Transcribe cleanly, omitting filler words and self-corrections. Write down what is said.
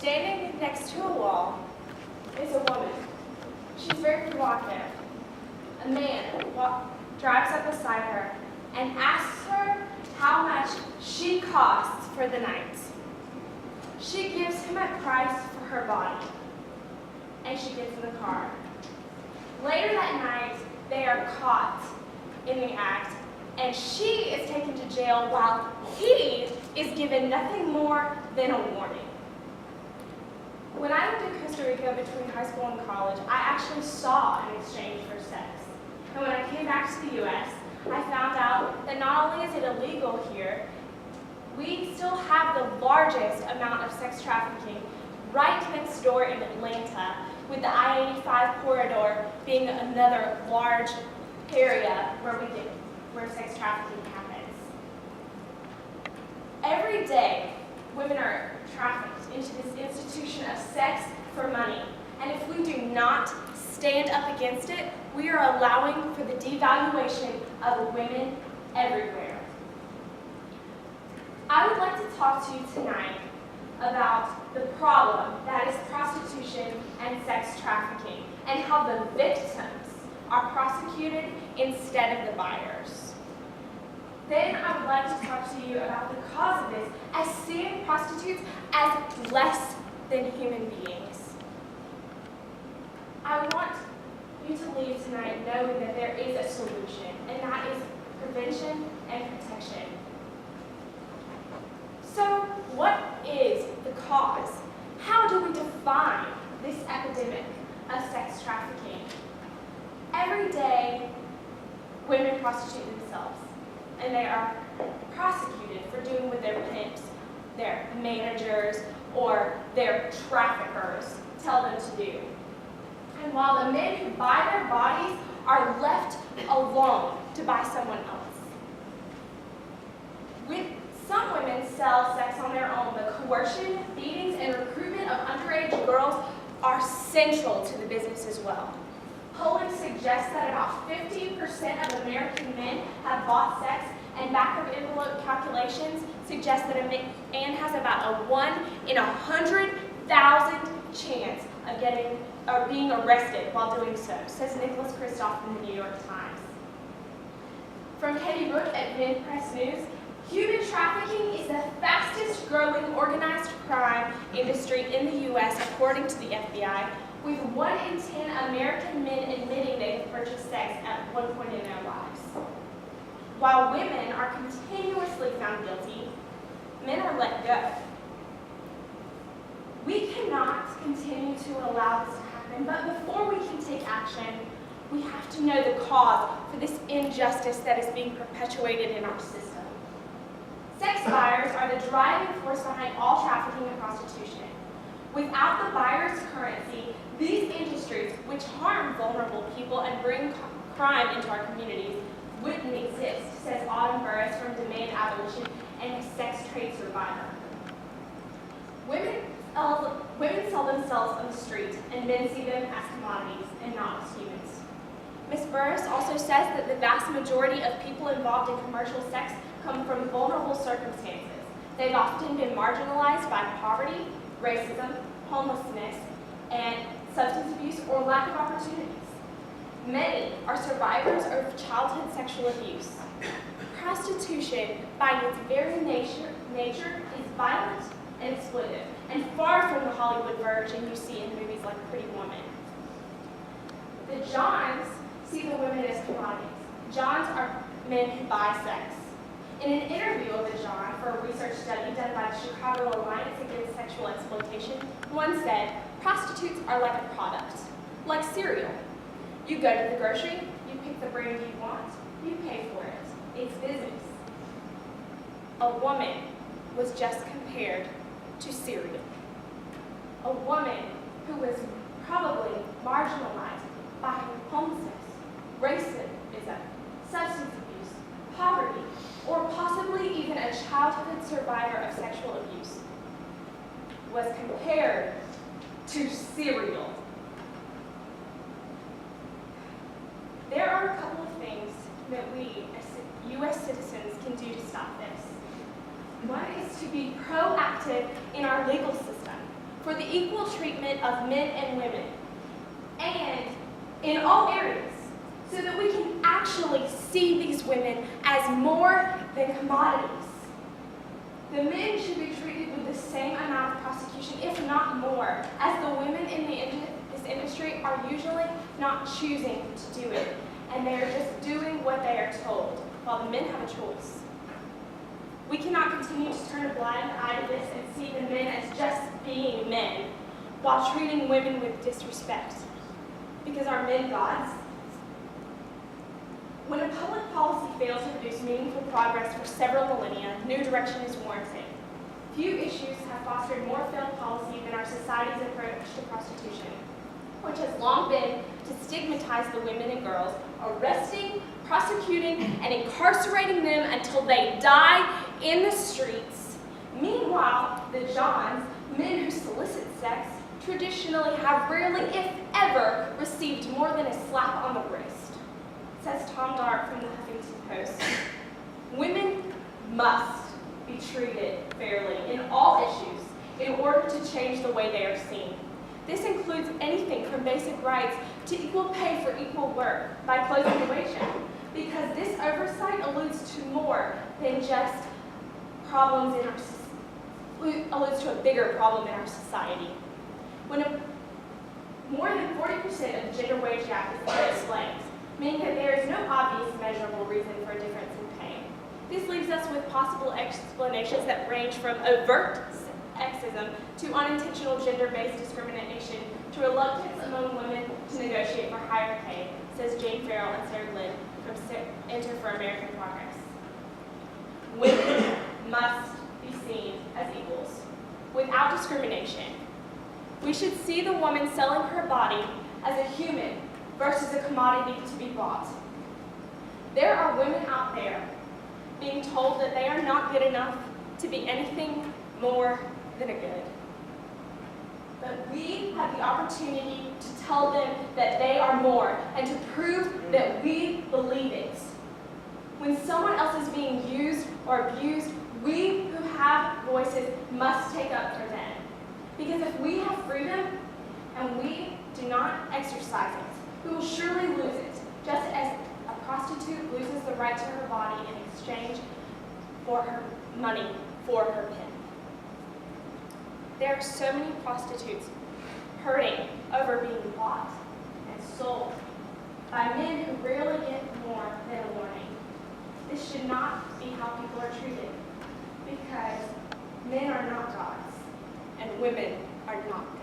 Standing next to a wall is a woman. She's very provocative. A man drives up beside her and asks her how much she costs for the night. She gives him a price for her body, and she gets in the car. Later that night, they are caught in the act, and she is taken to jail while he is given nothing more than a warning. When I lived in Costa Rica between high school and college, I actually saw an exchange for sex. And when I came back to the U.S., I found out that not only is it illegal here, we still have the largest amount of sex trafficking right next door in Atlanta, with the I-85 corridor being another large area where sex trafficking happens. Every day, women are trafficked into this institution of sex for money, and if we do not stand up against it, we are allowing for the devaluation of women everywhere. I would like to talk to you tonight about the problem that is prostitution and sex trafficking, and how the victims are prosecuted instead of the buyers. Then I would like to talk to you about the cause of this, as seeing prostitutes as less than human beings. I want you to leave tonight knowing that there is a solution, and that is prevention and protection. So, what is the cause? How do we define this epidemic of sex trafficking? Every day, women prostitute themselves, and they are prosecuted for doing what their pimps, their managers, or their traffickers tell them to do. And while the men who buy their bodies are left alone to buy someone else. Some women sell sex on their own, but coercion, beatings, and recruitment of underage girls are central to the business as well. Polling suggests that about 50% of American men have bought sex, and back-of-envelope calculations suggest that a man has about a 1 in 100,000 chance of being arrested while doing so, says Nicholas Kristof from the New York Times. From Katie Rook at Vin Press News, human trafficking is the fastest growing organized crime industry in the U.S. according to the FBI, with 1 in 10 American men admitting they have purchased sex at one point in their lives. While women are continuously found guilty, men are let go. We cannot continue to allow this to happen, but before we can take action, we have to know the cause for this injustice that is being perpetuated in our system. Sex buyers are the driving force behind all trafficking and prostitution. Without the buyer's currency, these industries, which harm vulnerable people and bring crime into our communities, wouldn't exist, says Autumn Burris from Demand Abolition and a sex trade survivor. Women sell themselves on the street, and men see them as commodities and not as humans. Ms. Burris also says that the vast majority of people involved in commercial sex come from vulnerable circumstances. They've often been marginalized by poverty, racism, homelessness, and substance abuse or lack of opportunities. Many are survivors of childhood sexual abuse. Prostitution, by its very nature, is violent and exploitive, and far from the Hollywood version you see in movies like Pretty Woman. The Johns see the women as commodities. Johns are men who buy sex. In an interview with a John for a research study done by the Chicago Alliance Against Sexual Exploitation, one said, prostitutes are like a product, like cereal. You go to the grocery, you pick the brand you want, you pay for it. It's business. A woman was just compared to cereal. A woman who was probably marginalized by homelessness, racism, substance abuse, poverty, or possibly even a childhood survivor of sexual abuse, was compared to cereal. There are a couple of things that we as U.S. citizens can do to stop this. One is to be proactive in our legal system. for the equal treatment of men and women, and in all areas, so that we can actually see these women as more than commodities. The men should be treated with the same amount of prosecution, if not more, as the women in this industry are usually not choosing to do it, and they are just doing what they are told, while the men have a choice. We cannot continue to turn a blind eye to this and see the men as just being men, while treating women with disrespect. Because are men gods? When a public policy fails to produce meaningful progress for several millennia, new direction is warranted. Few issues have fostered more failed policy than our society's approach to prostitution, which has long been to stigmatize the women and girls, arresting, prosecuting, and incarcerating them until they die in the streets. Meanwhile, the Johns, men who solicit sex, traditionally have rarely, if ever, received more than a slap on the wrist. Says Tom Dart from the Huffington Post. Women must be treated fairly in all issues in order to change the way they are seen. This includes anything from basic rights to equal pay for equal work by closing the wage gap, because this oversight alludes to more than just problems in our alludes to a bigger problem in our society. When more than 40% of the gender wage gap is unexplained, meaning that there is no obvious measurable reason for a difference in pay. This leaves us with possible explanations that range from overt sexism to unintentional gender-based discrimination to reluctance among women to negotiate for higher pay, says Jane Farrell and Sarah Glenn from Center for American Progress. Women must be seen as equals, without discrimination. We should see the woman selling her body as a human versus a commodity to be bought. There are women out there being told that they are not good enough to be anything more than a good. But we have the opportunity to tell them that they are more and to prove that we believe it. When someone else is being used or abused, we who have voices must take up for them. Because if we have freedom and we do not exercise it, we will surely lose it, just as a prostitute loses the right to her body in exchange for her money for her pimp. There are so many prostitutes hurting over being bought and sold by men who rarely get more than a warning. This should not be how people are treated, because men are not gods and women are not